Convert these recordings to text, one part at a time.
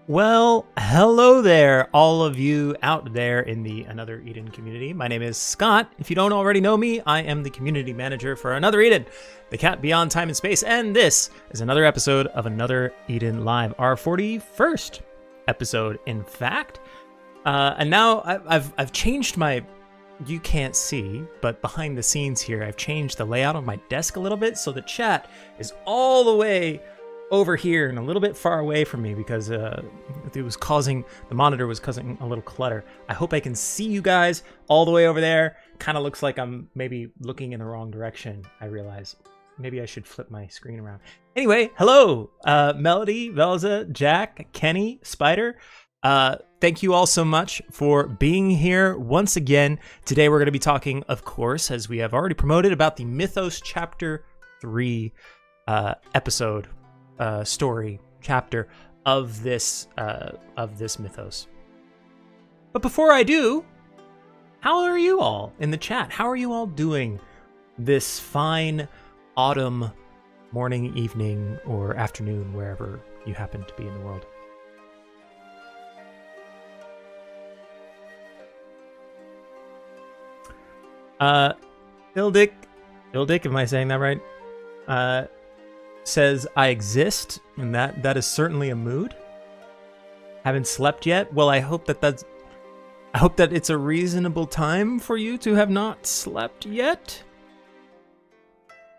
Well, hello there, all of you out there in the Another Eden community. My name is Scott. If you don't already know me, I am the community manager for Another Eden, the cat beyond time and space, and this is another episode of Another Eden Live, our 41st episode, in fact. And now I've changed my, you can't see, but behind the scenes here, I've changed the layout of my desk a little bit so the chat is all the way over here and a little bit far away from me because the monitor was causing a little clutter. I hope I can see you guys all the way over there. Kind of looks like I'm maybe looking in the wrong direction. I realize maybe I should flip my screen around. Anyway, hello, Melody, Velza, Jack, Kenny, Spider. Thank you all so much for being here once again. Today we're going to be talking, of course, as we have already promoted, about the Mythos Chapter 3 episode. Story chapter of this mythos. But before I do, how are you all in the chat? How are you all doing this fine autumn morning, evening, or afternoon, wherever you happen to be in the world? Ildic, am I saying that right? Says I exist, and that is certainly a mood. Haven't slept yet. Well, I hope that it's a reasonable time for you to have not slept yet.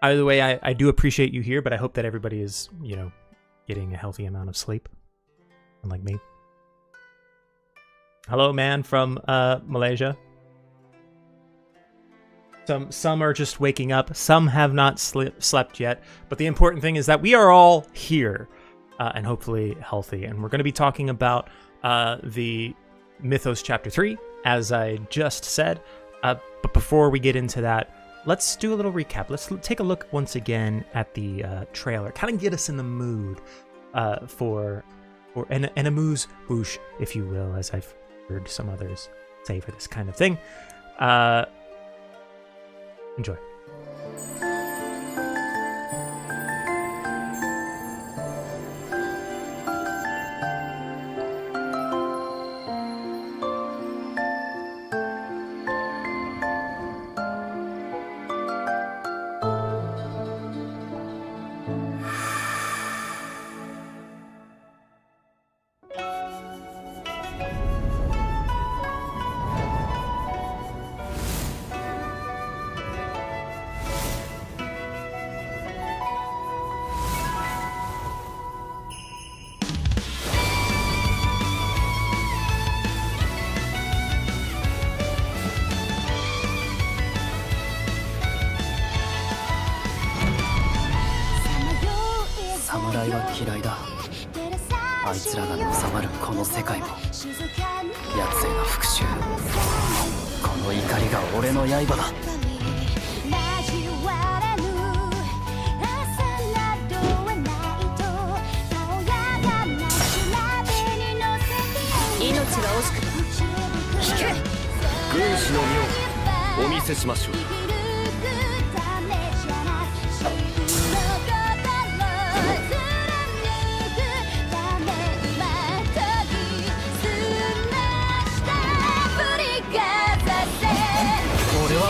Either way, I do appreciate you here, but I hope that everybody is, getting a healthy amount of sleep, unlike me. Hello, man from Malaysia. Some are just waking up. Some have not slept yet. But the important thing is that we are all here and hopefully healthy. And we're going to be talking about the Mythos Chapter 3, as I just said. But before we get into that, let's do a little recap. Let's take a look once again at the trailer. Kind of get us in the mood for an amuse-bouche, if you will, as I've heard some others say for this kind of thing. Enjoy. あいつらがのさばるこの世界も奴への復讐、この怒りが俺の刃だ。命が惜しくて聞け。軍師の身をお見せしましょう。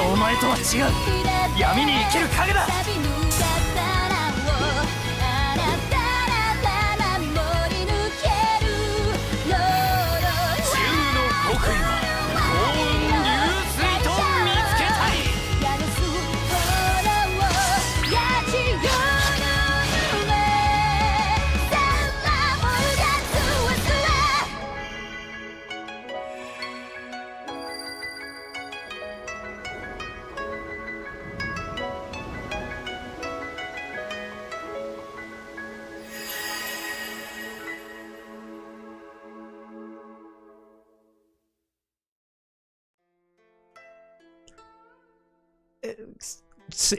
お前とは違う。闇に生きる影だ。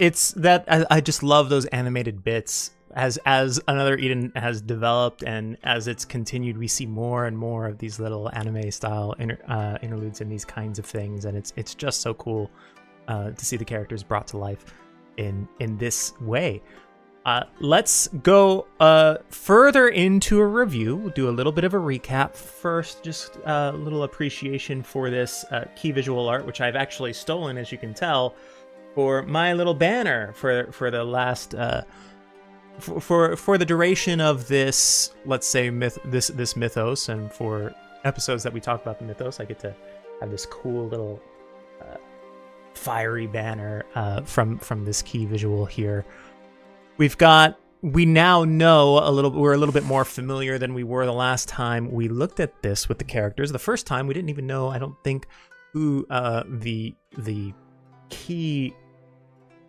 It's that I just love those animated bits as Another Eden has developed, and as it's continued, we see more and more of these little anime style interludes and these kinds of things, and it's just so cool to see the characters brought to life in this way. Let's go further into a review. We'll do a little bit of a recap. First, just a little appreciation for this key visual art, which I've actually stolen, as you can tell, for my little banner for the last for the duration of this, let's say, this mythos, and for episodes that we talk about the mythos, I get to have this cool little fiery banner from this key visual here. We now know we're a little bit more familiar than we were the last time we looked at this with the characters. The first time we didn't even know, I don't think, who the key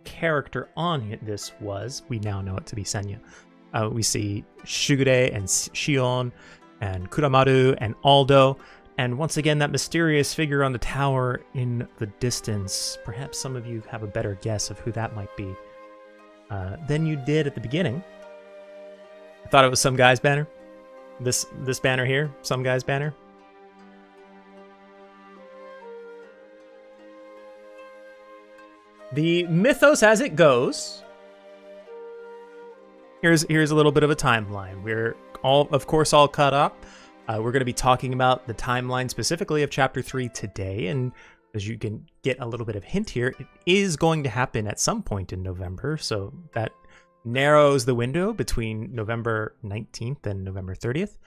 character on this was. We now know it to be Senya. We see Shigure and Shion and Kuramaru and Aldo, and once again that mysterious figure on the tower in the distance. Perhaps some of you have a better guess of who that might be than you did at the beginning. I thought it was some guy's banner. This banner here, some guy's banner. The mythos as it goes. Here's a little bit of a timeline. We're all caught up. We're going to be talking about the timeline specifically of Chapter 3 today, and as you can get a little bit of hint here, it is going to happen at some point in November, so that narrows the window between November 19th and November 30th.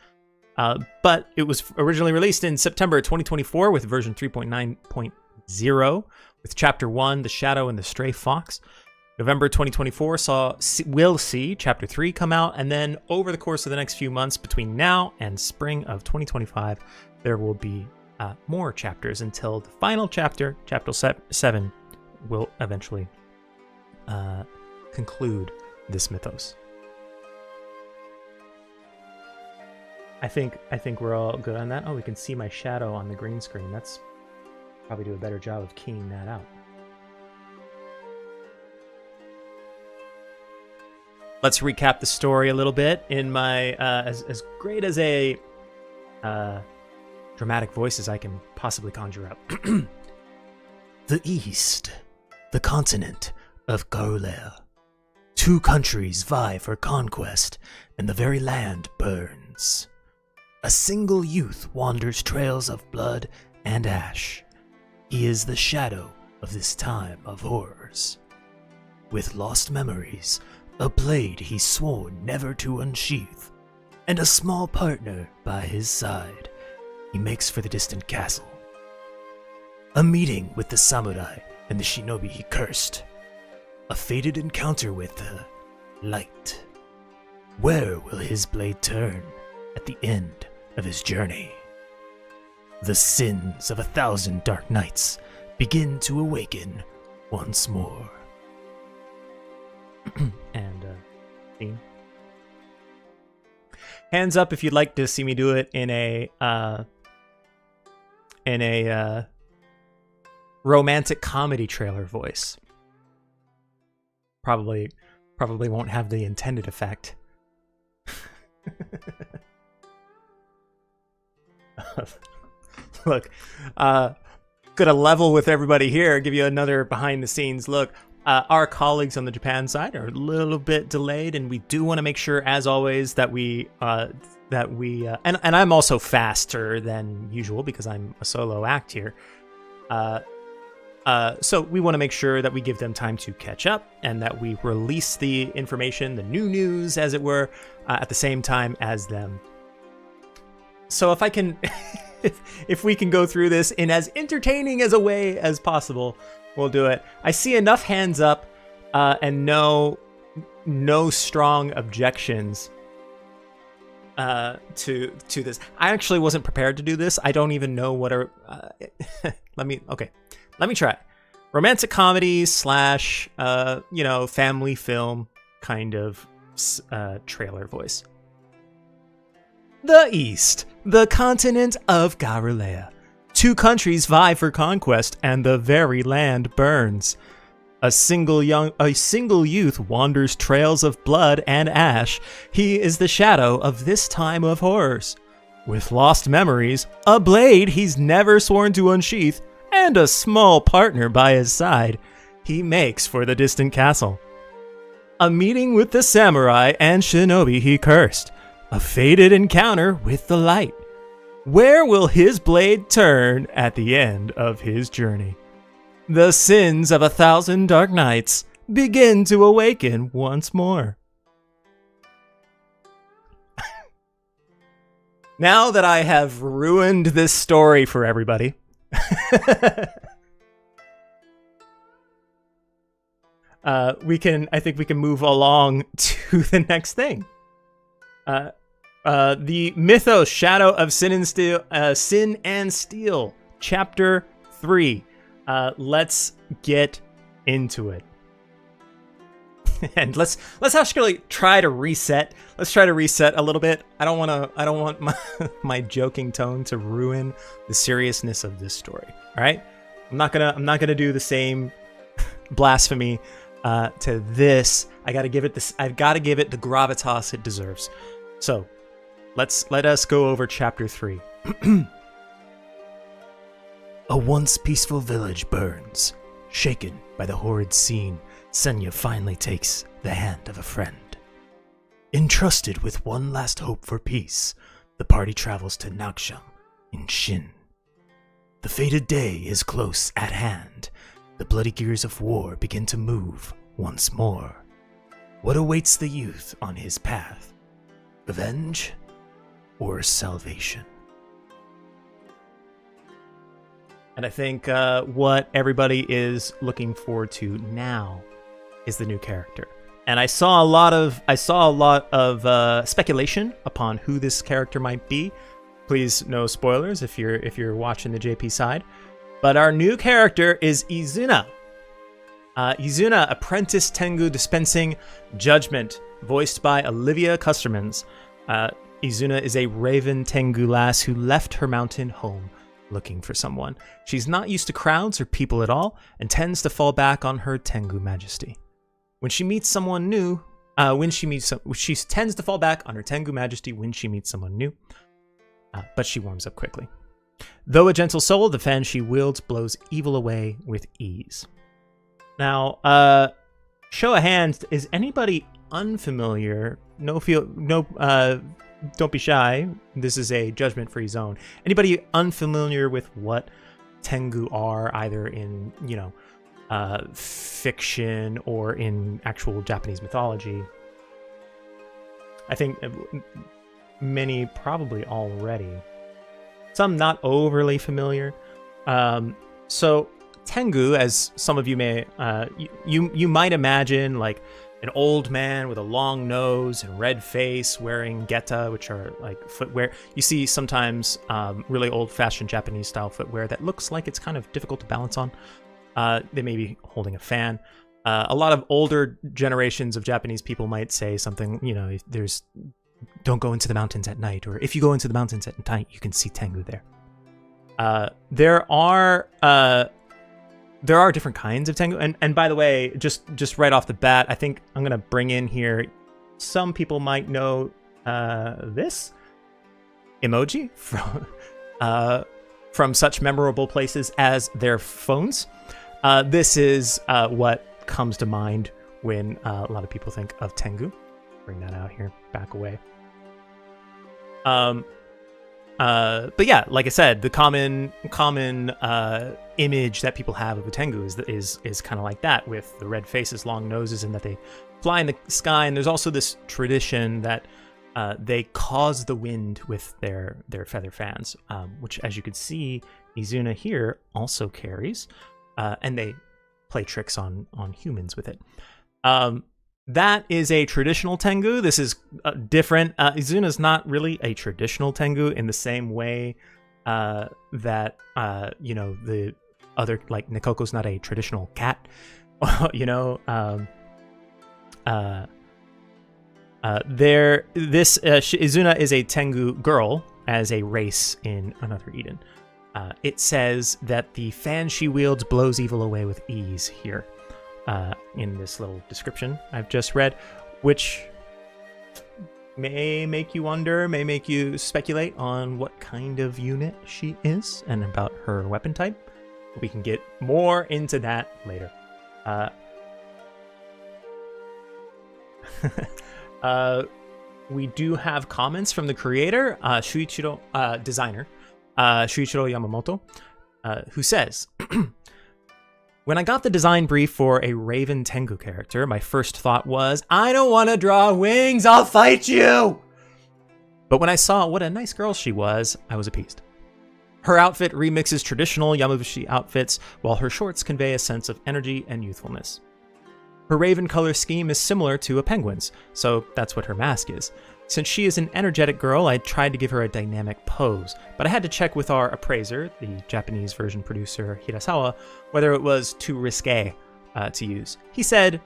But it was originally released in September 2024 with version 3.9.0, with Chapter 1, The Shadow and the Stray Fox. November 2024 will see Chapter 3 come out, and then over the course of the next few months between now and spring of 2025, there will be more chapters until the final chapter, Chapter 7, will eventually conclude this mythos. I think we're all good on that. Oh, we can see my shadow on the green screen. That's probably do a better job of keying that out. Let's recap the story a little bit in my as great as a dramatic voice as I can possibly conjure up. The East, the continent of Garulea. Two countries vie for conquest, and the very land burns. A single youth wanders trails of blood and ash. He is the shadow of this time of horrors. With lost memories, a blade he swore never to unsheath, and a small partner by his side, he makes for the distant castle. A meeting with the samurai and the shinobi he cursed. A fated encounter with the light. Where will his blade turn at the end of his journey? The sins of 1,000 dark nights begin to awaken once more. And theme. Hands up if you'd like to see me do it in a romantic comedy trailer voice. Probably won't have the intended effect. Look, gonna level with everybody here, give you another behind the scenes look. Our colleagues on the Japan side are a little bit delayed, and we do want to make sure, as always, that we and I'm also faster than usual because I'm a solo act here. So we want to make sure that we give them time to catch up and that we release the information, the new news, as it were, at the same time as them. So if I can, if we can go through this in as entertaining as a way as possible, we'll do it. I see enough hands up and no strong objections to this. I actually wasn't prepared to do this. I don't even know what are. Let me try. Romantic comedy / family film kind of trailer voice. The East, the continent of Garulea. Two countries vie for conquest, and the very land burns. A single youth wanders trails of blood and ash. He is the shadow of this time of horrors. With lost memories, a blade he's never sworn to unsheath, and a small partner by his side, he makes for the distant castle. A meeting with the samurai and shinobi he cursed. A fated encounter with the light. Where will his blade turn at the end of his journey? The sins of 1,000 dark nights begin to awaken once more. Now that I have ruined this story for everybody, I think we can move along to the next thing. The Mythos Shadow of Sin and Steel, Chapter 3. Let's get into it. And let's actually try to reset. Let's try to reset a little bit. I don't want my joking tone to ruin the seriousness of this story. All right? I'm not gonna do the same blasphemy to this. I've got to give it the gravitas it deserves. So, let us go over chapter 3. A once peaceful village burns. Shaken by the horrid scene, Senya finally takes the hand of a friend. Entrusted with one last hope for peace, the party travels to Naksham in Shin. The fated day is close at hand. The bloody gears of war begin to move once more. What awaits the youth on his path? Revenge or salvation? And I think what everybody is looking forward to now is the new character. And I saw a lot of speculation upon who this character might be. Please, no spoilers if you're watching the JP side. But our new character is Izuna. Izuna, Apprentice Tengu Dispensing Judgment, voiced by Olivia Custermans. Izuna is a Raven Tengu lass who left her mountain home looking for someone. She's not used to crowds or people at all, and tends to fall back on her Tengu majesty. When she meets someone new, she tends to fall back on her Tengu majesty when she meets someone new, but she warms up quickly. Though a gentle soul, the fan she wields blows evil away with ease. Now, show of hands, is anybody unfamiliar? Don't be shy. This is a judgment-free zone. Anybody unfamiliar with what Tengu are, either in, fiction or in actual Japanese mythology? I think many probably already. Some not overly familiar. So Tengu, as some of you may, you might imagine, like an old man with a long nose and red face wearing geta, which are like footwear. You see sometimes really old-fashioned Japanese style footwear that looks like it's kind of difficult to balance on. They may be holding a fan. A lot of older generations of Japanese people might say something, there's don't go into the mountains at night, or if you go into the mountains at night, you can see Tengu there. There are different kinds of Tengu, and by the way, just right off the bat, I think I'm gonna bring in here. Some people might know this emoji from such memorable places as their phones. This is what comes to mind when a lot of people think of Tengu. Bring that out here, back away. But yeah, like I said, the common image that people have of a Tengu is kind of like that, with the red faces, long noses, and that they fly in the sky. And there's also this tradition that they cause the wind with their feather fans, which, as you can see, Izuna here also carries, and they play tricks on humans with it. That is a traditional Tengu. This is different. Izuna's not really a traditional Tengu in the same way that the other, like Nikoko's not a traditional cat. Izuna is a Tengu girl as a race in Another Eden. It says that the fan she wields blows evil away with ease here. In this little description I've just read, which may make you wonder, may make you speculate on what kind of unit she is and about her weapon type. We can get more into that later. We do have comments from the creator, Shuichiro, designer, Shuichiro Yamamoto, who says, when I got the design brief for a Raven Tengu character, my first thought was, I don't want to draw wings, I'll fight you! But when I saw what a nice girl she was, I was appeased. Her outfit remixes traditional Yamabushi outfits, while her shorts convey a sense of energy and youthfulness. Her raven color scheme is similar to a penguin's, so that's what her mask is. Since she is an energetic girl, I tried to give her a dynamic pose, but I had to check with our appraiser, the Japanese version producer Hirasawa, whether it was too risque to use. He said,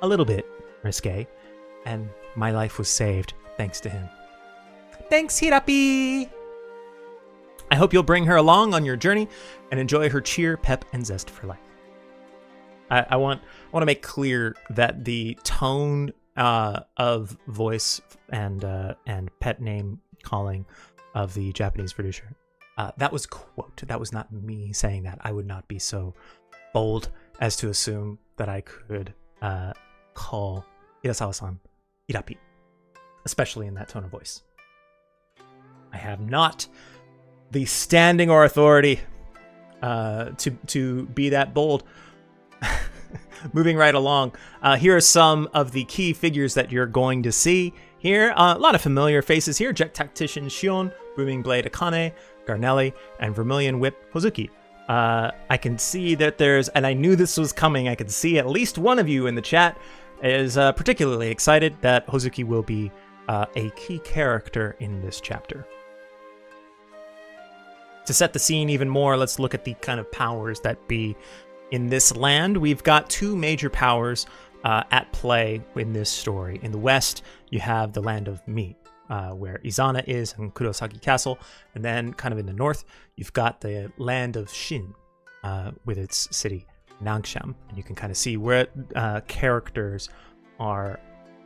a little bit risque, and my life was saved thanks to him. Thanks, Hirapi! I hope you'll bring her along on your journey and enjoy her cheer, pep, and zest for life. I want to make clear that the tone of voice and pet name calling of the Japanese producer, that was quote. That was not me saying that. I would not be so bold as to assume that I could call Hirasawa-san Hirapi, especially in that tone of voice. I have not the standing or authority to be that bold. Moving right along, here are some of the key figures that you're going to see here. A lot of familiar faces here. Jet Tactician Shion, Booming Blade Akane, Garnelli, and Vermilion Whip Hozuki. I can see that there's, and I knew this was coming, I could see at least one of you in the chat is particularly excited that Hozuki will be a key character in this chapter. To set the scene even more, let's look at the kind of powers that be in this land. We've got two major powers at play in this story. In the west, you have the land of Mi, where Izana is and Kurosagi Castle. And then kind of in the north, you've got the land of Shin with its city, Nangsham. And you can kind of see where characters are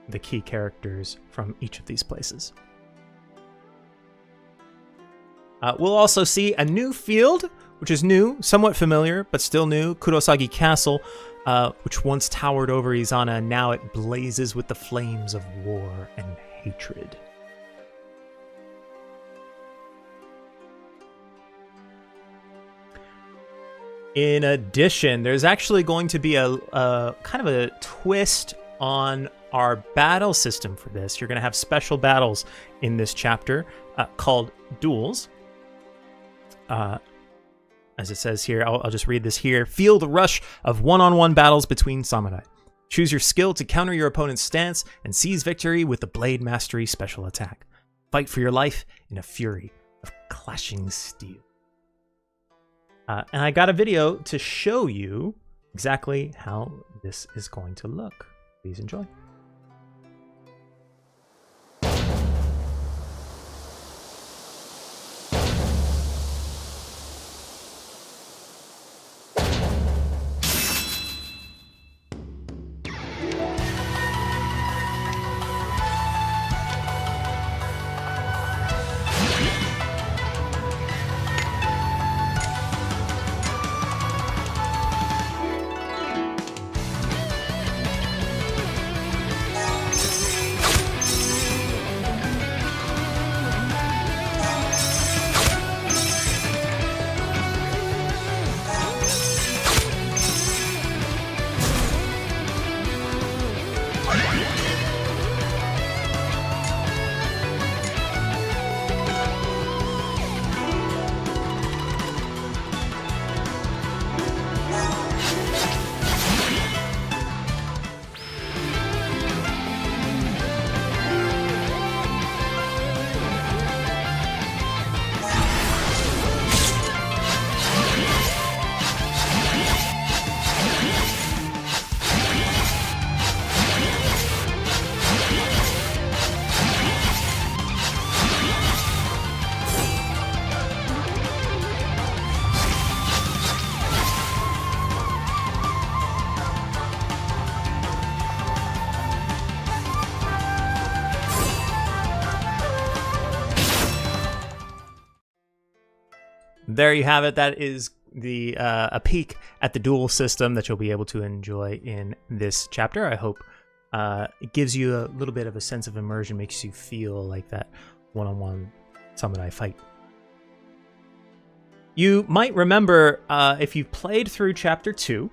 the key characters from each of these places. We'll also see a new field, which is new, somewhat familiar, but still new, Kurosagi Castle, which once towered over Izana, and now it blazes with the flames of war and hatred. In addition, there's actually going to be a kind of a twist on our battle system for this. You're going to have special battles in this chapter called duels. As it says here, I'll just read this here. Feel the rush of one-on-one battles between samurai. Choose your skill to counter your opponent's stance and seize victory with the Blade Mastery special attack. Fight for your life in a fury of clashing steel. And I got a video to show you exactly how this is going to look. Please enjoy. There you have it. That is the a peek at the duel system that you'll be able to enjoy in this chapter. I hope it gives you a little bit of a sense of immersion, makes you feel like that one-on-one samurai fight. You might remember if you've played through Chapter 2,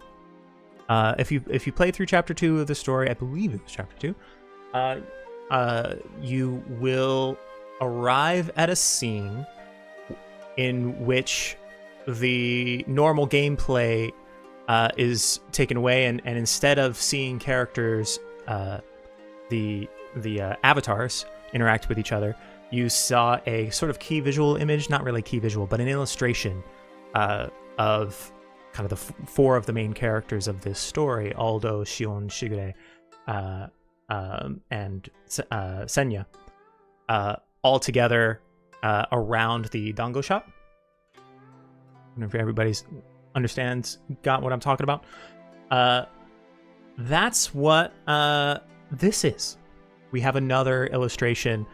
if you played through Chapter 2 of the story, I believe it was Chapter 2, you will arrive at a scene in which the normal gameplay is taken away, and instead of seeing characters, the avatars interact with each other, you saw a sort of key visual image, not really key visual, but an illustration of kind of the four of the main characters of this story, Aldo, Shion, Shigure, and Senya, all together around the dango shop. I don't know if everybody's got what I'm talking about. That's what this is. We have another illustration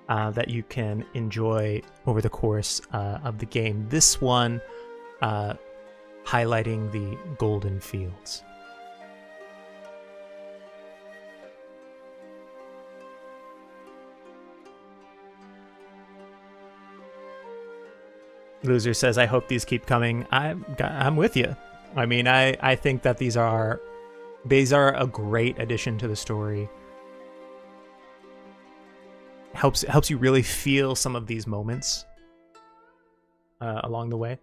that you can enjoy over the course of the game. This one highlighting the golden fields. Loser says, I hope these keep coming. I'm with you. I mean, I think that these are a great addition to the story. Helps you really feel some of these moments along the way.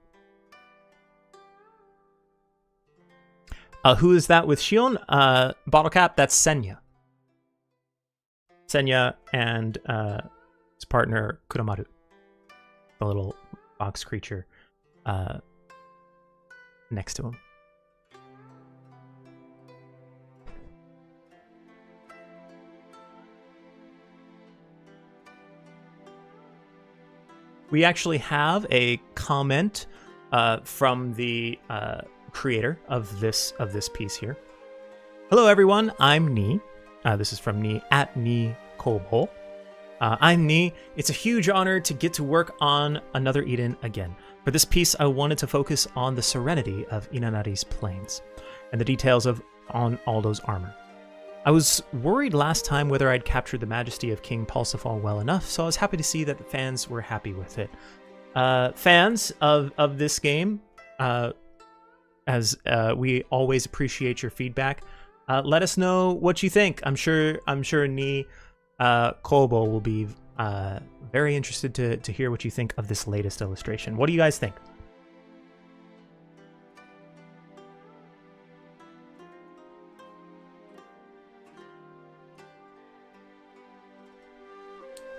Who is that with Shion? Bottle Cap, that's Senya. Senya and his partner Kuramaru, the little box creature next to him. We actually have a comment from the creator of this piece here. Hello everyone, I'm Ni. This is from Ni at Ni Kobo. I'm Ni. It's a huge honor to get to work on another Eden again. For this piece, I wanted to focus on the serenity of Inanari's plains and the details on Aldo's armor. I was worried last time whether I'd captured the majesty of King Parsifal well enough, so I was happy to see that the fans were happy with it. Fans of this game, as we always appreciate your feedback, let us know what you think. I'm sure Ni Kobo will be very interested to hear what you think of this latest illustration. What do you guys think?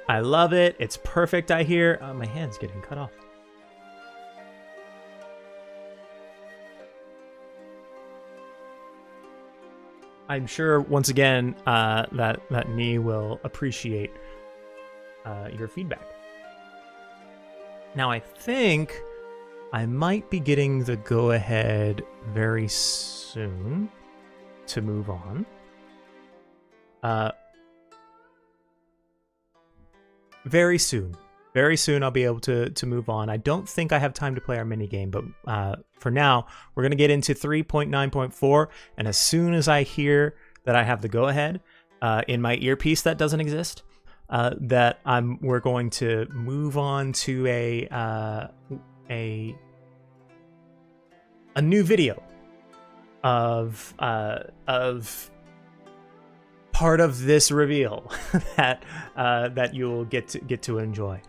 I love it. It's perfect, I hear. My hand's getting cut off. I'm sure, once again, that Ni will appreciate your feedback. Now, I think I might be getting the go-ahead very soon to move on. Very soon I'll be able to move on. I don't think I have time to play our minigame, but for now, we're going to get into 3.9.4, and as soon as I hear that I have the go-ahead in my earpiece that doesn't exist, we're going to move on to a new video of part of this reveal that you'll get to enjoy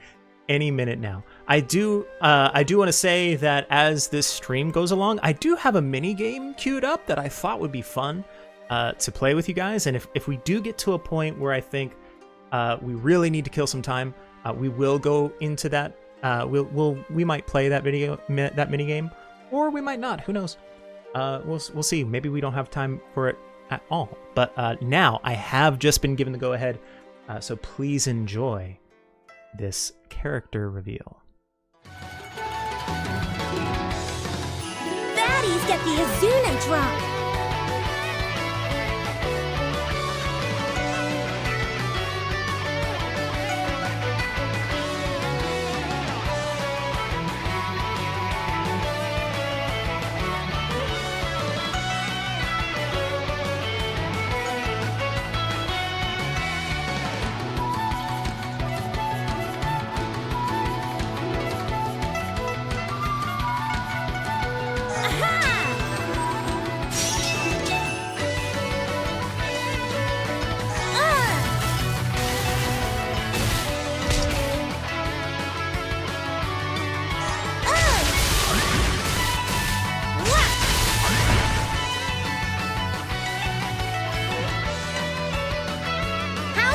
any minute now. I do want to say that as this stream goes along, I do have a mini game queued up that I thought would be fun to play with you guys. And if we do get to a point where I think we really need to kill some time, we will go into that. We might play that mini game, or we might not. Who knows? We'll see. Maybe we don't have time for it at all. But now I have just been given the go-ahead, so please enjoy this character reveal. Baddies get the Azuna drop!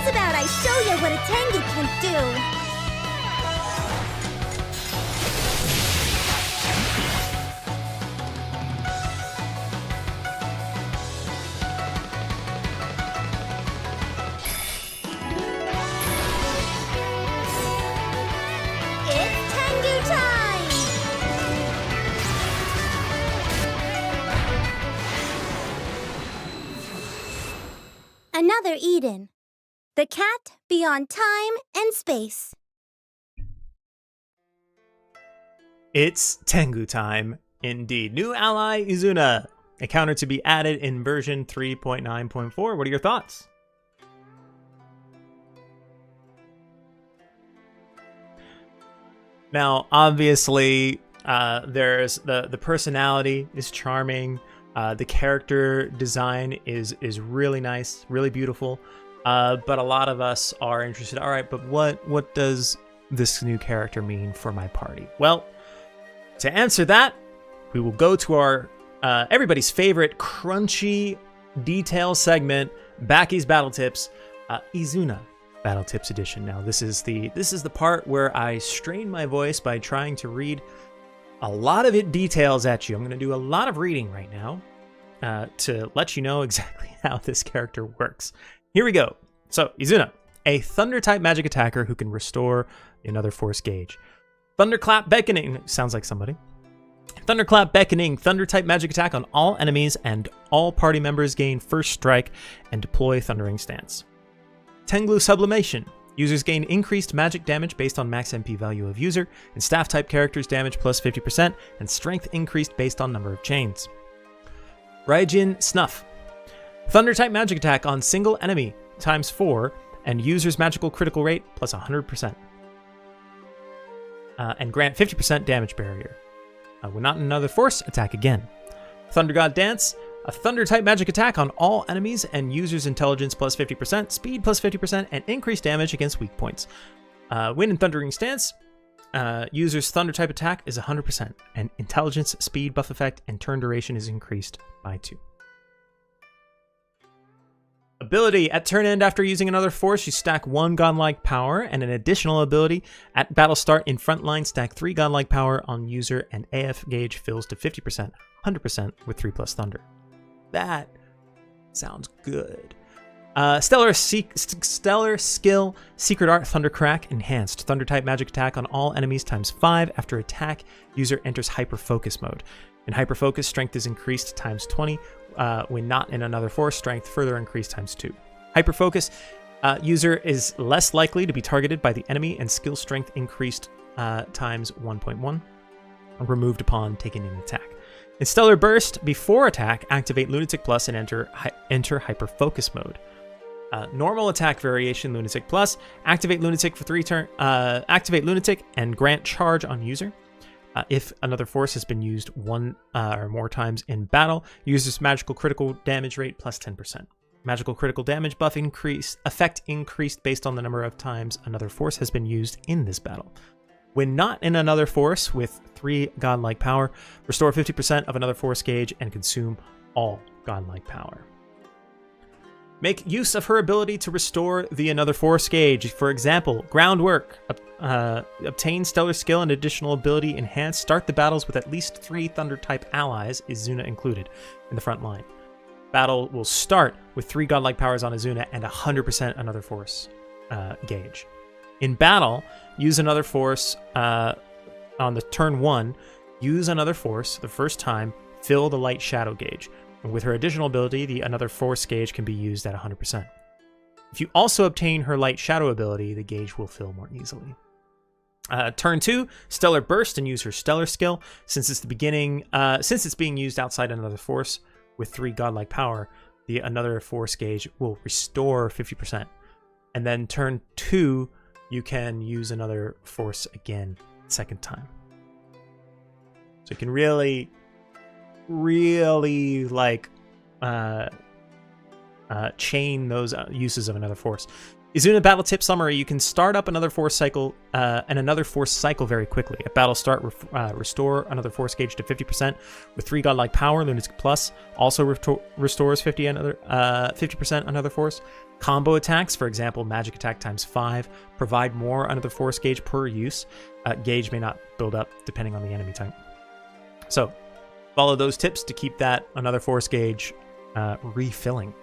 how's about I show you what a Tengu can do? It's Tengu time! Another Eden. The cat beyond time and space. It's Tengu time, indeed. New ally, Izuna. A counter to be added in version 3.9.4. What are your thoughts? Now, obviously, there's the personality is charming. The character design is really nice, really beautiful. But a lot of us are interested. All right, but what does this new character mean for my party? Well, to answer that, we will go to our everybody's favorite crunchy detail segment, Baki's Battle Tips, Izuna Battle Tips Edition. Now, this is the part where I strain my voice by trying to read a lot of it details at you. I'm going to do a lot of reading right now to let you know exactly how this character works. Here we go. So, Izuna, a Thunder-type magic attacker who can restore another force gauge. Thunderclap Beckoning, sounds like somebody. Thunderclap Beckoning, Thunder-type magic attack on all enemies and all party members gain first strike and deploy Thundering Stance. Tengu Sublimation, users gain increased magic damage based on max MP value of user, and staff-type characters damage plus 50%, and strength increased based on number of chains. Raijin Snuff, Thunder-type magic attack on single enemy times 4, and user's magical critical rate plus 100%. And grant 50% damage barrier. When not in another force, attack again. Thunder God Dance, a Thunder-type magic attack on all enemies and users' intelligence plus 50%, speed plus 50%, and increased damage against weak points. When in Thundering Stance, user's Thunder-type attack is 100%, and intelligence, speed buff effect, and turn duration is increased by 2. Ability. At turn end, after using another force, you stack 1 godlike power, and an additional ability. At battle start in front line, stack 3 godlike power on user, and AF gauge fills to 50%, 100% with 3+ thunder. That sounds good. Stellar Skill, Secret Art Thundercrack, Enhanced. Thunder-type magic attack on all enemies times 5. After attack, user enters Hyper Focus mode. In Hyper Focus, strength is increased times 20. When not in another force, strength further increased times 2. Hyper Focus, user is less likely to be targeted by the enemy, and skill strength increased times 1.1. Removed upon taking an attack. In Stellar Burst, before attack, activate Lunatic Plus and enter Hyper Focus mode. Normal attack variation Lunatic Plus, activate Lunatic for 3 turns. Activate Lunatic and grant charge on user. If another force has been used 1 or more times in battle, user's magical critical damage rate plus 10%. Magical critical damage buff effect increased based on the number of times another force has been used in this battle. When not in another force with 3 godlike power, restore 50% of another force gauge and consume all godlike power. Make use of her ability to restore the another force gauge. For example, Groundwork. Obtain Stellar Skill and additional ability enhanced. Start the battles with at least 3 Thunder-type allies, Izuna included, in the front line. Battle will start with 3 godlike powers on Izuna and 100% another force gauge. In battle, use another force on the turn 1. Use another force the first time. Fill the light shadow gauge. And with her additional ability, the another force gauge can be used at 100%. If you also obtain her light shadow ability, the gauge will fill more easily. Turn 2, Stellar Burst, and use her Stellar Skill. Since it's being used outside another force with 3 godlike power, the another force gauge will restore 50%. And then turn 2, you can use another force again, second time. So you can really like chain those uses of another force. Izuna battle tip summary: you can start up another force cycle and another force cycle very quickly. At battle start, restore another force gauge to 50% with 3 godlike power. Lunatic Plus also restores 50% another force. Combo attacks, for example, magic attack times 5, provide more another force gauge per use. Gauge may not build up depending on the enemy type. So follow those tips to keep that another force gauge refilling.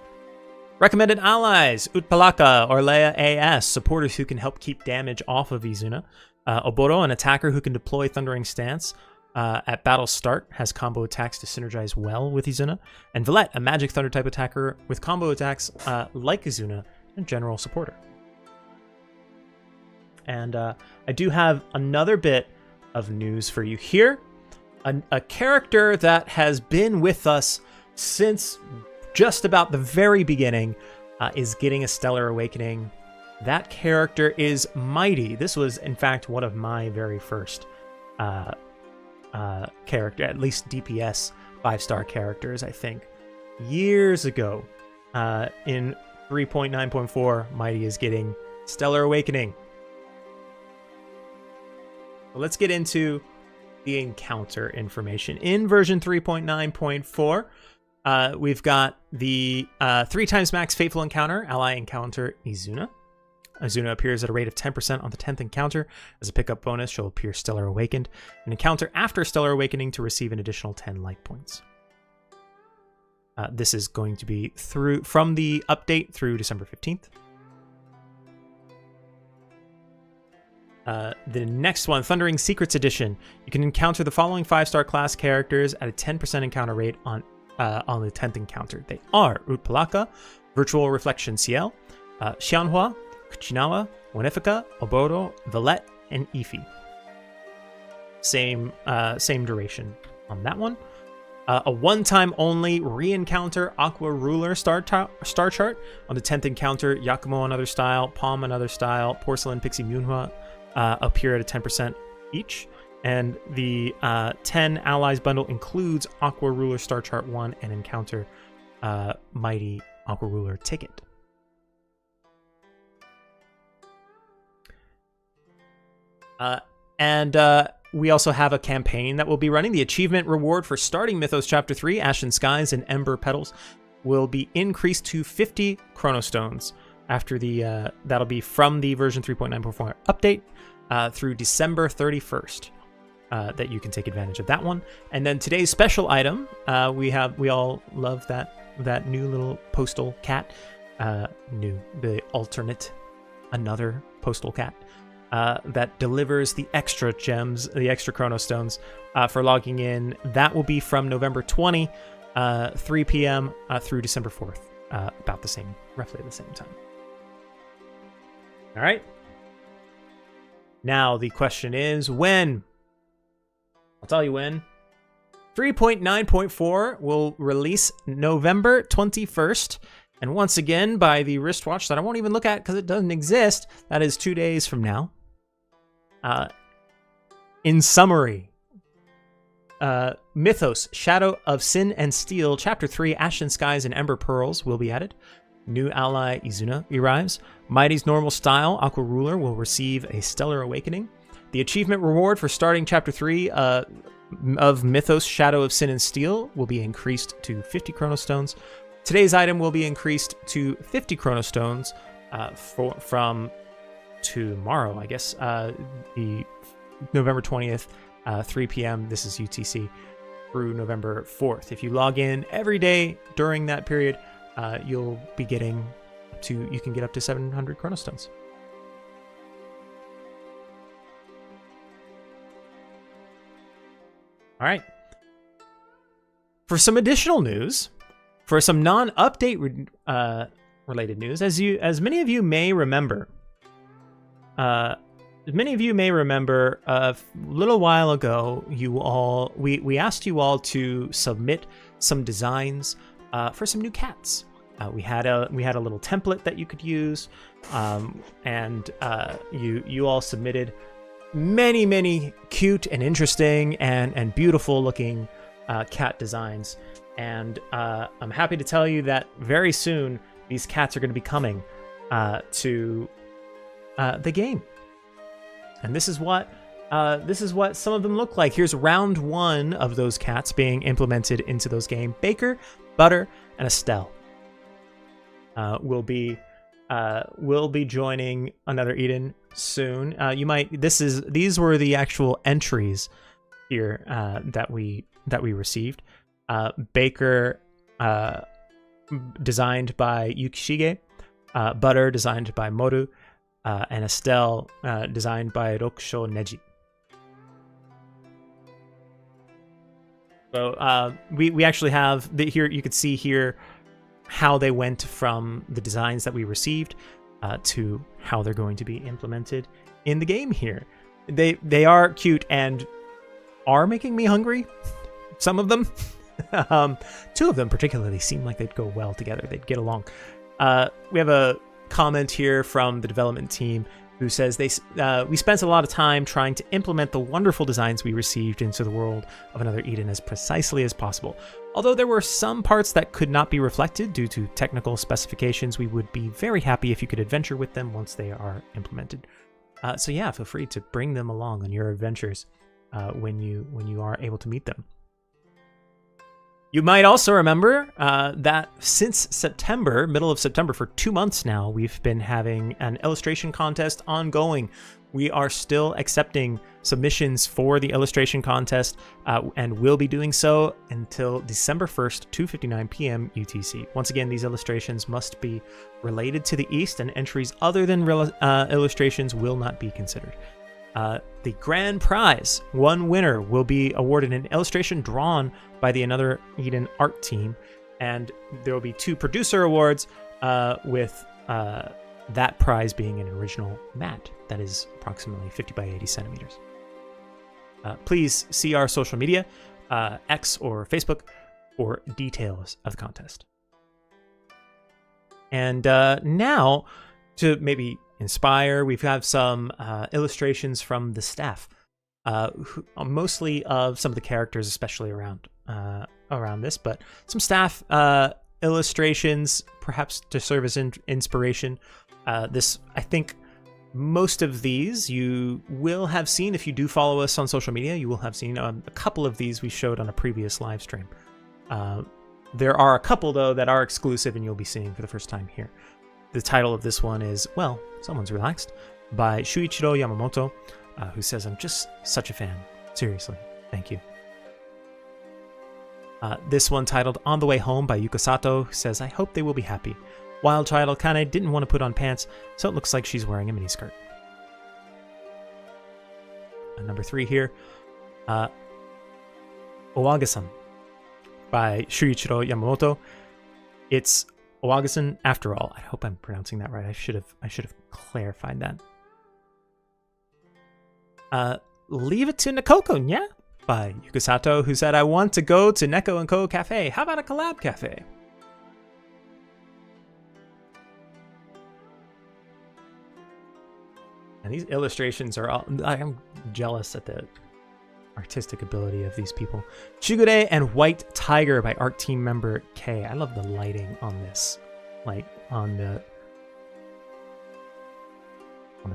Recommended allies: Utpalaka, Orlea AS, supporters who can help keep damage off of Izuna. Oboro, an attacker who can deploy Thundering Stance at battle start, has combo attacks to synergize well with Izuna. And Villette, a magic thunder type attacker with combo attacks like Izuna, and general supporter. And I do have another bit of news for you here. A character that has been with us since just about the very beginning is getting a Stellar Awakening. That character is Mighty. This was, in fact, one of my very first character, at least DPS 5-star characters, I think. Years ago, in 3.9.4, Mighty is getting Stellar Awakening. So let's get into the encounter information. In version 3.9.4, we've got the 3 times max Fateful Encounter, ally encounter Izuna. Izuna appears at a rate of 10% on the 10th encounter. As a pickup bonus, she'll appear Stellar Awakened. An encounter after Stellar Awakening to receive an additional 10 light points. This is going to be from the update through December 15th. The next one, Thundering Secrets Edition. You can encounter the following 5-star class characters at a 10% encounter rate on the 10th encounter. They are Utpalaka, Virtual Reflection Ciel, Xianhua, Kuchinawa, Wonifica, Oboro, Villette, and Ifi. Same duration on that one. A one-time only re-encounter Aqua Ruler star chart. On the 10th encounter, Yakumo another style, Palm another style, Porcelain Pixie Munhua appear at a 10% each. And the 10 allies bundle includes Aqua Ruler Star Chart 1 and encounter Mighty Aqua Ruler ticket. We also have a campaign that will be running. The achievement reward for starting Mythos Chapter 3, Ashen Skies and Ember Petals, will be increased to 50 Chronostones after the that'll be from the version 3.9.4 update through December 31st. That you can take advantage of that one. And then today's special item, we all love that new little postal cat, the alternate, another postal cat that delivers the extra gems, the extra Chronostones for logging in. That will be from November 20, 3 p.m. Through December 4th, about roughly the same time. All right. Now the question is when. I'll tell you when. 3.9.4 will release November 21st. And once again, by the wristwatch that I won't even look at because it doesn't exist, that is 2 days from now. In summary, Mythos, Shadow of Sin and Steel, Chapter 3, Ashen Skies and Ember Pearls will be added. New ally Izuna arrives. Mighty's normal style, Aqua Ruler, will receive a Stellar Awakening. The achievement reward for starting Chapter 3 of Mythos, Shadow of Sin and Steel will be increased to 50 Chronostones. Today's item will be increased to 50 Chronostones from tomorrow, I guess, the November 20th, 3 p.m. This is UTC through November 4th. If you log in every day during that period, you'll be getting you can get up to 700 Chronostones. All right. For some additional news, for some non-update related news, as many of you may remember, a little while ago, we asked you all to submit some designs for some new cats. We had a little template that you could use, and you all submitted many cute and interesting and beautiful looking cat designs, and I'm happy to tell you that very soon these cats are going to be coming to the game. And this is what some of them look like. Here's round 1 of those cats being implemented into those games. Baker, Butter, and Estelle will be joining Another Eden soon. These were the actual entries here that we received. Baker, designed by Yukishige, Butter, designed by Moru, and Estelle, designed by Rokusho Neji. So we actually have here. You could see here how they went from the designs that we received to how they're going to be implemented in the game here. They are cute and are making me hungry. Some of them. 2 of them particularly seem like they'd go well together. They'd get along. We have a comment here from the development team who says we spent a lot of time trying to implement the wonderful designs we received into the world of Another Eden as precisely as possible. Although there were some parts that could not be reflected due to technical specifications, we would be very happy if you could adventure with them once they are implemented. So yeah, feel free to bring them along on your adventures when you are able to meet them. You might also remember that since September, middle of September, for 2 months now, we've been having an illustration contest ongoing. We are still accepting submissions for the illustration contest and will be doing so until December 1st, 2:59 p.m. UTC. Once again, these illustrations must be related to the East, and entries other than illustrations will not be considered. The grand prize, one winner, will be awarded an illustration drawn by the Another Eden art team, and there will be 2 producer awards with that prize being an original mat that is approximately 50 by 80 centimeters. Please see our social media, X or Facebook, for details of the contest. And now, to maybe inspire, we have some illustrations from the staff, mostly of some of the characters, especially around this, but some staff illustrations, perhaps to serve as inspiration. I think most of these you will have seen if you do follow us on social media. You will have seen a couple of these we showed on a previous live stream. There are a couple, though, that are exclusive and you'll be seeing for the first time here. The title of this one is, well, Someone's Relaxed, by Shuichiro Yamamoto, who says, "I'm just such a fan. Seriously, thank you." This one titled On the Way Home by Yuka Sato, who says, "I hope they will be happy. Wild Child Akane didn't want to put on pants, so it looks like she's wearing a miniskirt." Number 3 here, Owagasan by Shuichiro Yamamoto. It's Owagasan after all. I hope I'm pronouncing that right. I should have clarified that. Leave it to Nekoko, yeah? By Yuka Sato, who said, "I want to go to Neko & Co Cafe. How about a collab cafe?" And these illustrations are all... I'm jealous at the artistic ability of these people. Shigure and White Tiger by art team member K. I love the lighting on this. Like, on the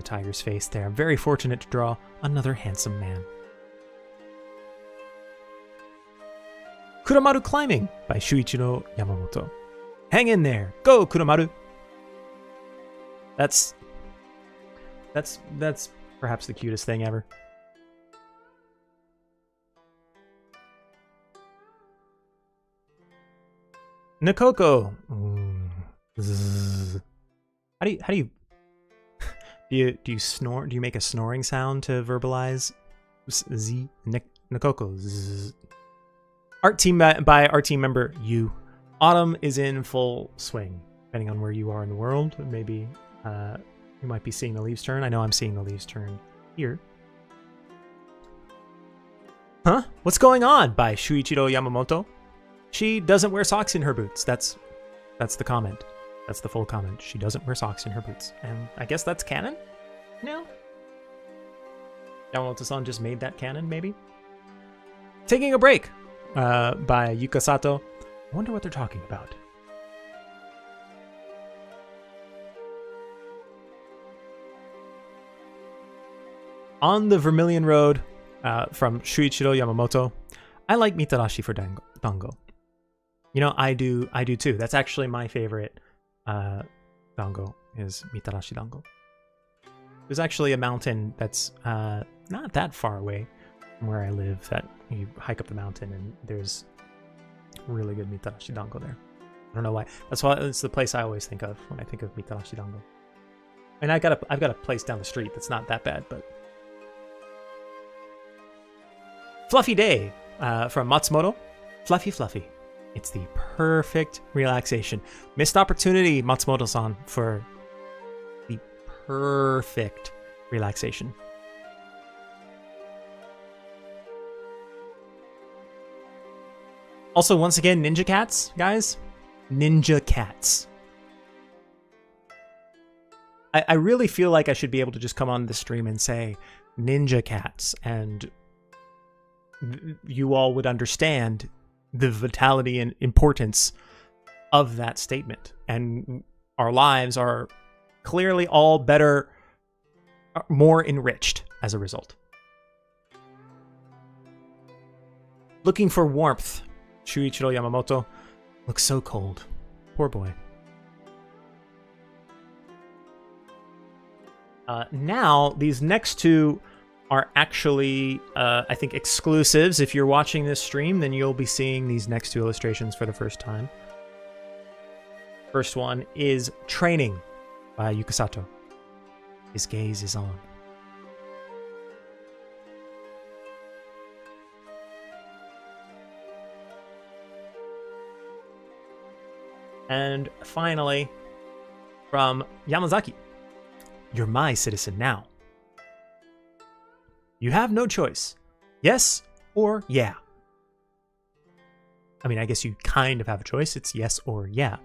tiger's face there. I'm very fortunate to draw another handsome man. Kuramaru Climbing by Shuichiro Yamamoto. Hang in there. Go, Kuramaru. That's perhaps the cutest thing ever. Nekoko. How do you snore? Do you make a snoring sound to verbalize Z? Nekoko. Art team by art team member Yu. Autumn is in full swing. Depending on where you are in the world, maybe you might be seeing the leaves turn. I know I'm seeing the leaves turn here. Huh? What's going on? By Shuichiro Yamamoto. She doesn't wear socks in her boots. That's the comment. That's the full comment. She doesn't wear socks in her boots. And I guess that's canon? No? Yamamoto-san just made that canon, maybe? Taking a Break by Yuka Sato. I wonder what they're talking about. On the Vermilion Road from Shuichiro Yamamoto, I like Mitarashi for dango. You know, I do too. That's actually my favorite dango is Mitarashi dango. There's actually a mountain that's not that far away from where I live that you hike up the mountain and there's really good Mitarashi dango there. I don't know why. That's why it's the place I always think of when I think of Mitarashi dango. And I've got a place down the street that's not that bad, but Fluffy Day from Matsumoto. Fluffy Fluffy. It's the perfect relaxation. Missed opportunity, Matsumoto-san, for the perfect relaxation. Also, once again, Ninja Cats, guys. Ninja Cats. I really feel like I should be able to just come on the stream and say Ninja Cats, and you all would understand the vitality and importance of that statement. And our lives are clearly all better, more enriched as a result. Looking for warmth. Shuichiro Yamamoto looks so cold. Poor boy. Now, these next two are actually, I think, exclusives. If you're watching this stream, then you'll be seeing these next two illustrations for the first time. First one is Training by Yukasato. His gaze is on. And finally, from Yamazaki, You're my citizen now. You have no choice. Yes or yeah. I mean, I guess you kind of have a choice. It's yes or yeah.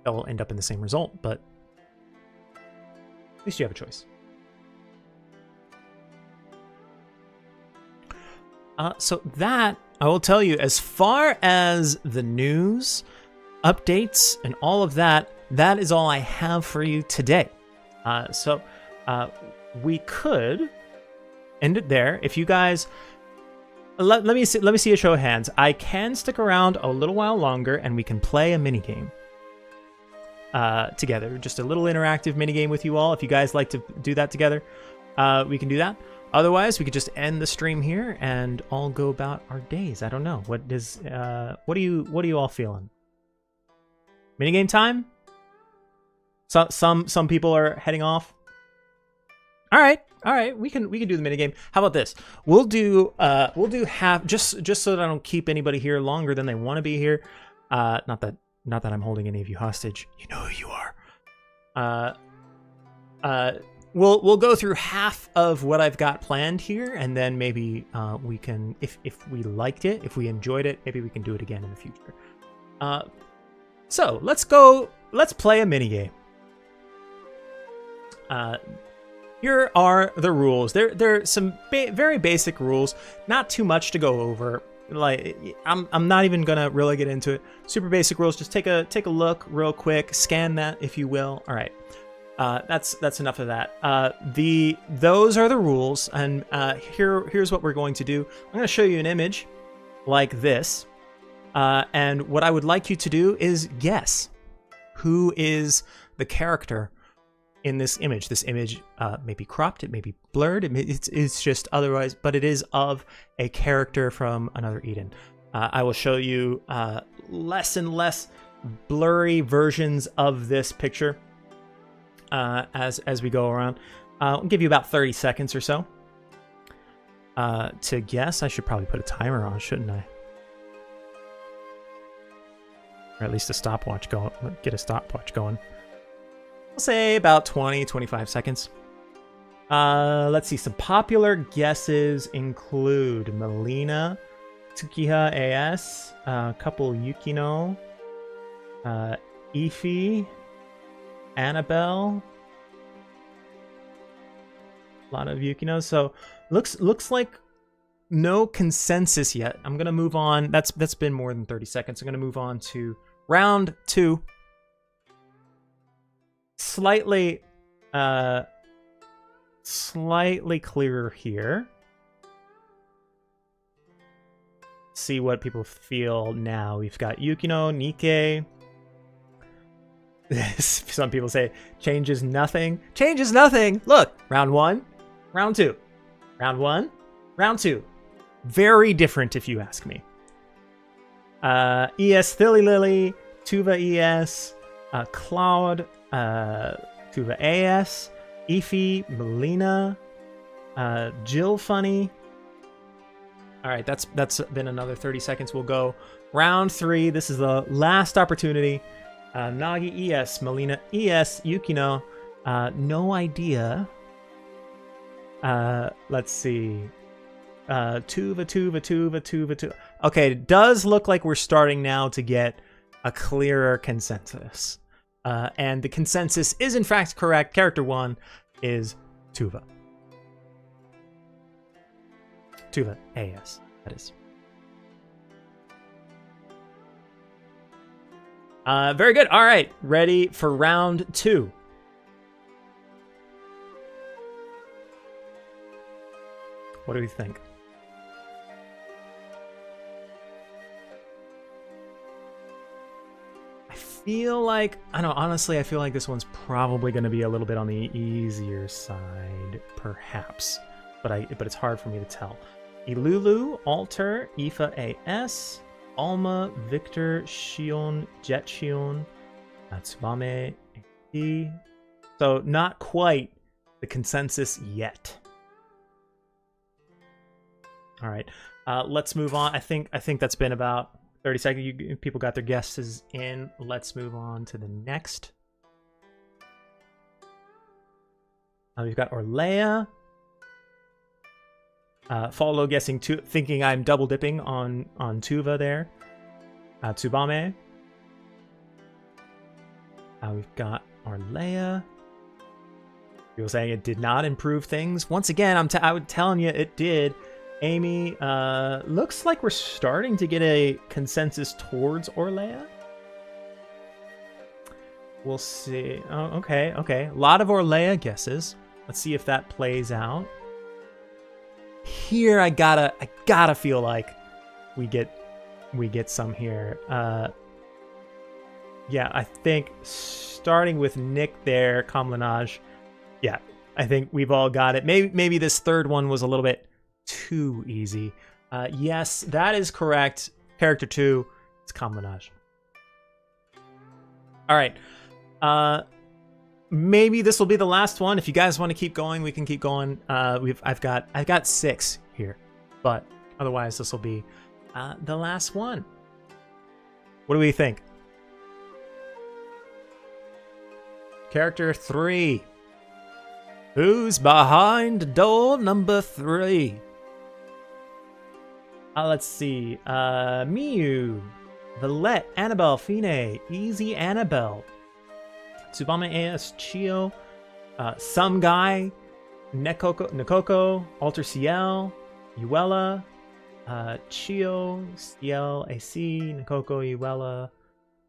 They'll end up in the same result, but at least you have a choice. So that, I will tell you, as far as the news, updates, and all of that, that is all I have for you today. So we could end it there. If you guys, let me see a show of hands. I can stick around a little while longer, and we can play a minigame together. Just a little interactive minigame with you all. If you guys like to do that together, we can do that. Otherwise, we could just end the stream here and all go about our days. I don't know. What are you all feeling? Minigame time? So, some people are heading off. All right. We can do the minigame. How about this? We'll do half, just so that I don't keep anybody here longer than they want to be here. Not that I'm holding any of you hostage. You know who you are. We'll go through half of what I've got planned here, and then maybe we can, if we liked it, if we enjoyed it, maybe we can do it again in the future. So let's play a minigame. Here are the rules. There some very basic rules, not too much to go over. Like, I'm not even gonna really get into it. Super basic rules. Just take a look real quick, scan that if you will. All right. That's enough of that. Those are the rules, and here's what we're going to do. I'm going to show you an image like this, and what I would like you to do is guess who is the character in this image. This image may be cropped, it may be blurred, it's just otherwise, but it is of a character from Another Eden. I will show you less and less blurry versions of this picture as we go around. I'll give you about 30 seconds or so to guess. I should probably put a timer on, shouldn't I? Or at least a stopwatch going. Get a stopwatch going. I'll say about 20-25 seconds. Let's see. Some popular guesses include Melina, Tsukiha AS, a couple Yukino, Ify, Annabelle, a lot of Yukino. So looks like no consensus yet. I'm gonna move on. That's been more than 30 seconds. I'm gonna move on to round 2. Slightly slightly clearer here. See what people feel now. We've got Yukino, Nikkei. Some people say changes nothing. Changes nothing. Look, round 1, round 2, round 1, round 2. Very different, if you ask me. ES Thilly Lily, Tuva ES, Cloud, Tuva AS, Efi, Melina, Jill Funny. All right, that's been another 30 seconds. We'll go round 3. This is the last opportunity. Nagi ES, Melina ES, Yukino, no idea. Let's see. Tuva. Okay, it does look like we're starting now to get a clearer consensus. And the consensus is in fact correct. Character 1 is Tuva. Tuva AS, that is. Very good. All right, ready for round 2. What do we think? I feel like, I don't know, honestly, I feel like this one's probably going to be a little bit on the easier side, perhaps. But it's hard for me to tell. Ilulu, Alter, Ifa AS, Alma, Victor, Shion, Jet Shion, Tsubame, E. So not quite the consensus yet. All right, let's move on. I think that's been about 30 seconds. People got their guesses in. Let's move on to the next. We've got Orlea. Follow guessing, thinking I'm double dipping on Tuva there. Tsubame. We've got Orlea. People saying it did not improve things. Once again, I was telling you it did. Amy, looks like we're starting to get a consensus towards Orlea. We'll see. Oh, okay. A lot of Orlea guesses. Let's see if that plays out. Here, I gotta feel like we get some here. Yeah, I think starting with Nick there, Kamlanaj. Yeah, I think we've all got it. Maybe this third one was a little bit too easy. Yes, that is correct. Character 2, it's Kamlanaj. All right. Maybe this will be the last one. If you guys want to keep going, we can keep going. I've got 6 here, but otherwise this will be the last one. What do we think? Character 3. Who's behind door number 3? Let's see. Miyu, Valette, Annabelle, Fine, Easy Annabelle, Tsubame AS, Chio, Some Guy, Nekoko, Alter CL, Uella, Chio, CL, AC, Nekoko, Uella,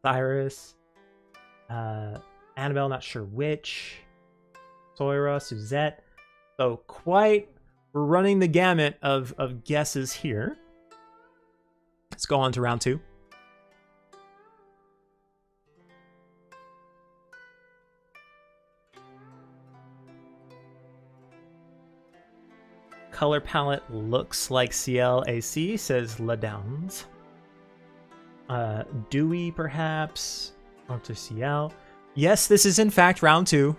Cyrus, Annabelle, not sure which, Soira, Suzette. So we're running the gamut of guesses here. Let's go on to round 2. Color palette looks like CLAC, says Ladowns. Dewey, perhaps. Onto CL. Yes, this is in fact round 2.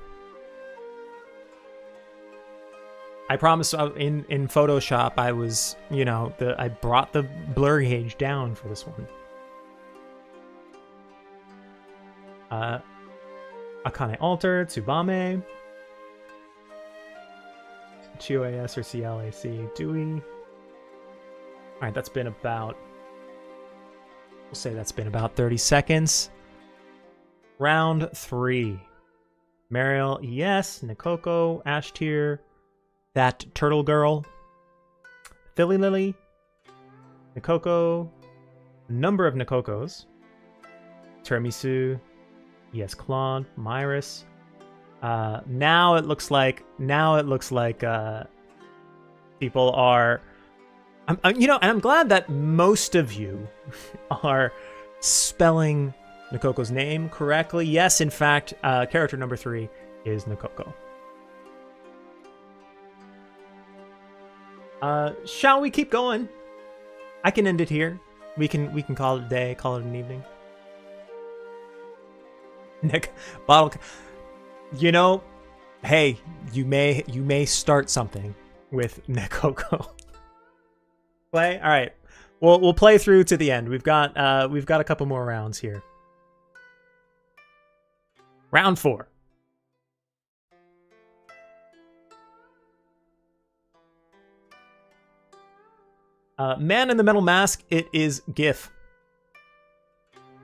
I promise in Photoshop I was, I brought the blur gauge down for this one. Akane Alter, Tsubame, Chio AS or CLAC, Dewey. Alright, that's been about, we'll say that's been about 30 seconds. Round 3. Mariel, yes, Nekoko, Ashtier, That Turtle Girl, Philly Lily, Nekoko, number of Nekokos, Tiramisu, yes, Claude, Myris, Now it looks like people are, you know, and I'm glad that most of you are spelling Nakoko's name correctly. Yes, in fact, character number 3 is Nakoko. Shall we keep going? I can end it here. We can call it a day, call it an evening. Nick, bottle. You know, hey, you may start something with Nakoko. Play. All right. We'll play through to the end. We've got a couple more rounds here. Round 4. Man in the Metal Mask. It is GIF.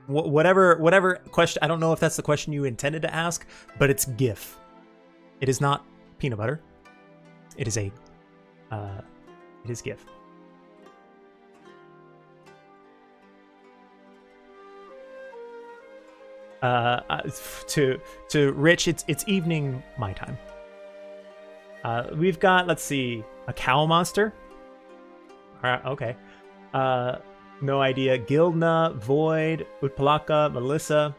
Whatever question. I don't know if that's the question you intended to ask, but it's GIF. It is not peanut butter. It is a. It is GIF. To Rich, it's evening my time. We've got, let's see, a cow monster. All right, okay. No idea. Gildna, Void, Utpalaka, Melissa.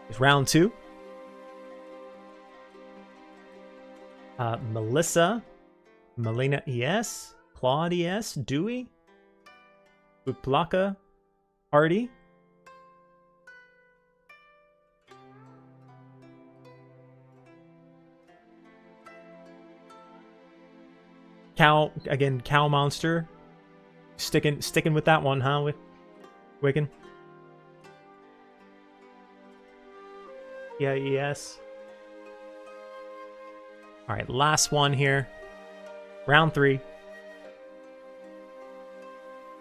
It's round 2. Melissa, Melina ES, Claude ES, Dewey, Utpalaka, Hardy. Cow again, cow monster. Sticking with that one, huh? With Wiccan. Yeah, yes. All right, last one here. Round 3.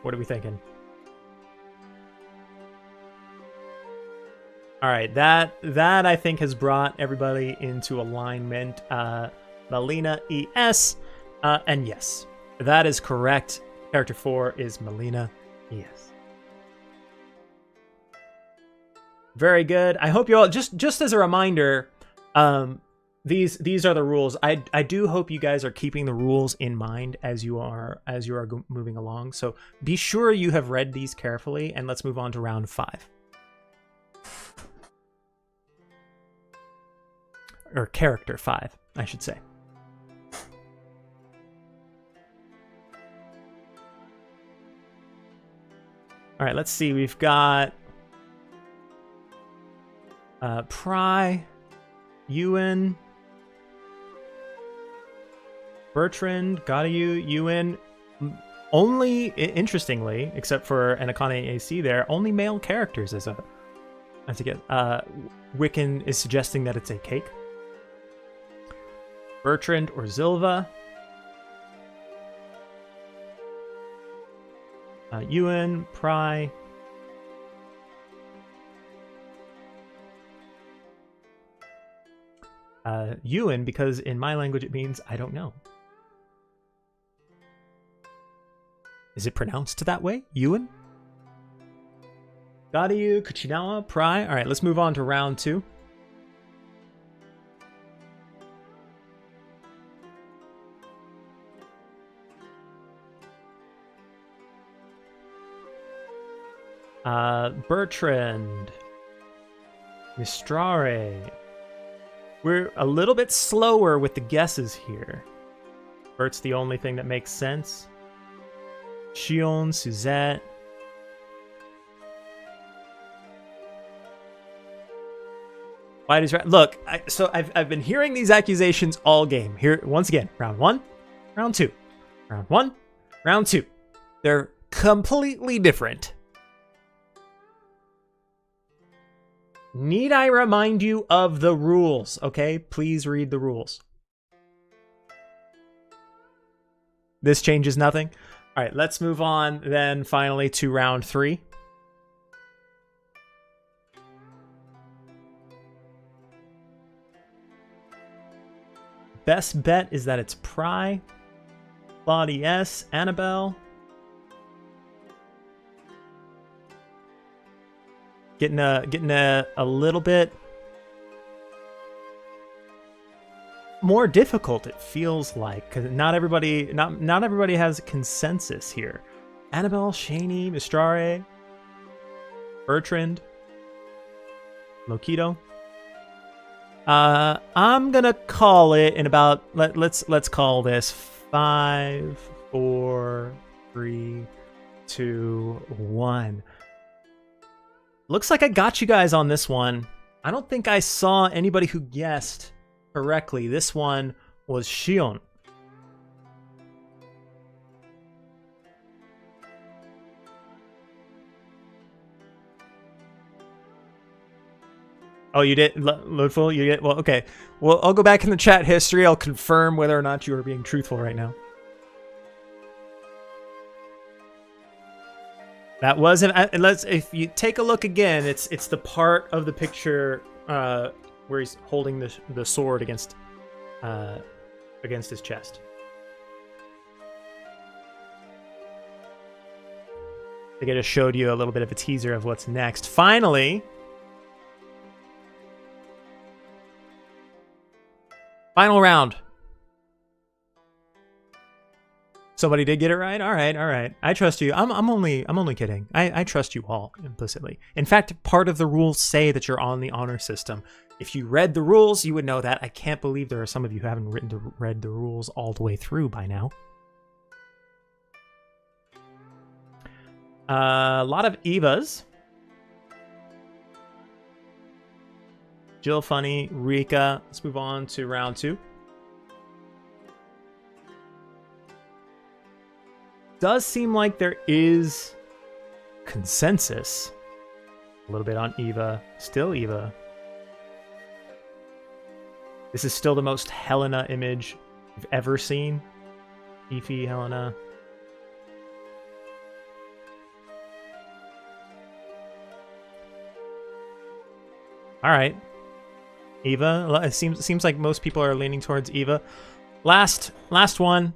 What are we thinking? All right, that I think has brought everybody into alignment. Melina ES. And yes, that is correct. Character 4 is Melina ES. Very good. I hope you all, just as a reminder, these are the rules. I do hope you guys are keeping the rules in mind as you are moving along. So be sure you have read these carefully, and let's move on to round 5. Or character 5, I should say. All right, let's see. We've got Pry, Ewan, Bertrand, Gotayu, Ewan. Only, interestingly, except for Anakane AC there, only male characters as a get. Wiccan is suggesting that it's a cake. Bertrand or Zilva. Ewan, Pry. Ewan, because in my language it means I don't know. Is it pronounced that way? Ewan? Gotayu, Kuchinawa, Pry. All right, let's move on to round 2. Bertrand, Mistrare. We're a little bit slower with the guesses here. Bert's the only thing that makes sense. Shion, Suzette. White is right. Look, I've been hearing these accusations all game. Here, once again, round 1, round 2, round 1, round 2. They're completely different. Need I remind you of the rules? Okay, please read the rules. This changes nothing. All right, let's move on then finally to round 3. Best bet is that it's Pry, Claude S, Annabelle, getting a little bit more difficult, it feels like, because not everybody has a consensus here. Annabelle, Shani, Mistrare, Bertrand, Lokito. I'm gonna call it in about let's call this 5, 4, 3, 2, 1. Looks like I got you guys on this one. I don't think I saw anybody who guessed correctly. This one was Shion. Oh, you did, Loadful? You did? Well, okay. Well, I'll go back in the chat history. I'll confirm whether or not you are being truthful right now. That wasn't. If you take a look again, it's the part of the picture where he's holding the sword against his chest. I think I just showed you a little bit of a teaser of what's next. Finally, final round. Somebody did get it right. All right. I trust you. I'm only kidding. I trust you all implicitly. In fact, part of the rules say that you're on the honor system. If you read the rules, you would know that. I can't believe there are some of you who haven't read the rules all the way through by now. A lot of Evas. Jill, Funny, Rika. Let's move on to round 2. Does seem like there is consensus. A little bit on Eva. Still Eva. This is still the most Helena image you've ever seen. Beefy Helena. All right. Eva. It seems like most people are leaning towards Eva. Last one.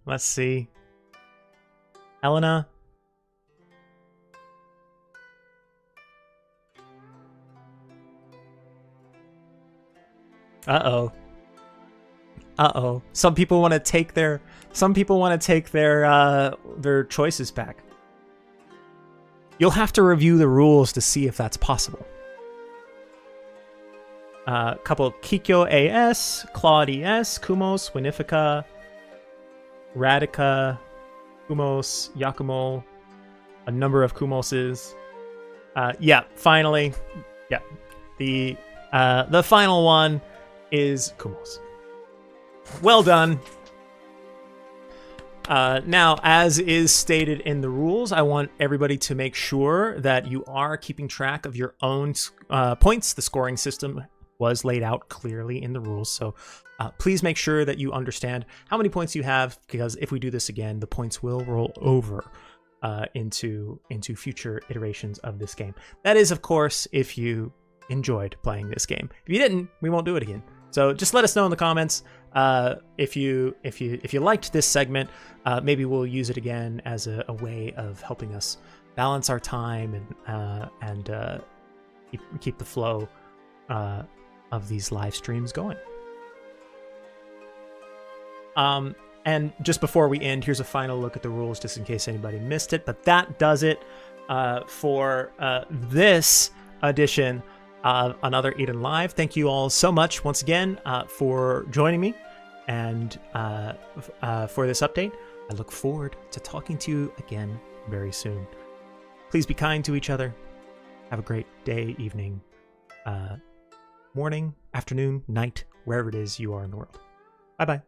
Let's see. Helena. Uh-oh. Some people want to take their choices back. You'll have to review the rules to see if that's possible. Couple of Kikyo AS, Claude ES, Kumos, Winifika, Radica, Kumos, Yakumo, a number of Kumoses. Yeah, finally. Yeah. The final one is Kumos. Well done. Now, as is stated in the rules, I want everybody to make sure that you are keeping track of your own points. The scoring system was laid out clearly in the rules, so please make sure that you understand how many points you have, because if we do this again, the points will roll over into future iterations of this game. That is, of course, if you enjoyed playing this game. If you didn't, we won't do it again. So just let us know in the comments if you liked this segment. Maybe we'll use it again as a way of helping us balance our time and keep the flow of these live streams going. And just before we end, here's a final look at the rules, just in case anybody missed it. But that does it for this edition of Another Eden Live. Thank you all so much once again for joining me and for this update. I look forward to talking to you again very soon. Please be kind to each other. Have a great day, evening, morning, afternoon, night, wherever it is you are in the world. Bye-bye.